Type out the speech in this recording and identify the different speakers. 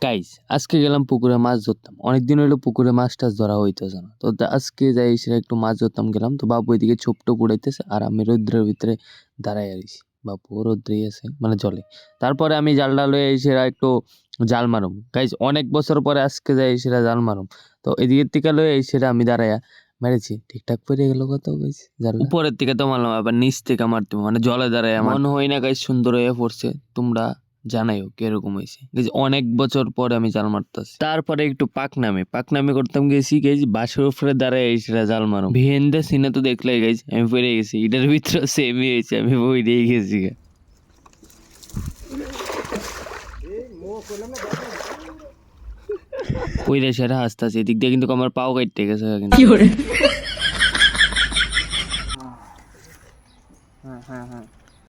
Speaker 1: Guys আজকে গেলাম পুকুরে মাছ ধরতাম, অনেকদিন হইলো পুকুরে মাছ টাছ ধরা হইতেছে না। তো আজকে যাই সেটা একটু মাছ ধরতাম গেলাম। তো বাবু এদিকে ছোপট কুড়াইতেছে আর আমি রৌদ্রের ভিতরে দাঁড়াই আছি। বাবু রৌদ্রেই আছে মানে জলে। তারপরে আমি জালটা লয়ে সেরা একটু জাল মারুম। গাইস অনেক বছর পরে আজকে যাই সেটা জাল মারুম। তো এদিকের থেকে লয়ে সেটা আমি দাঁড়াইয়া মেরেছি, ঠিকঠাক পড়ে গেল কত গাইস জাল। উপরের থেকে তো মারলাম, আবার নিচ থেকে মারতে মানে জলে দাঁড়ায় মনে হয় না গাইস সুন্দর হয়ে পড়ছে। তোমরা জানাইও কিরকম হয়েছে। অনেক বছর পরে আমি জাল মারতেছি। তারপরে একটু পাকনামি করতাম গেছি গেছি বাসের উপরে দাঁড়ায় এসে জাল মারো ভিহেন্দে সিনে তো দেখলে গেছি আমি পড়ে গেছি। এটার ভিতরে সেমই হয়েছে, আমি বইরে গেছি। পইরে সেরা হাসতেছি, এদিক দিয়ে কিন্তু আমার পাও কাটতে গেছে কিন্তু। হ্যাঁ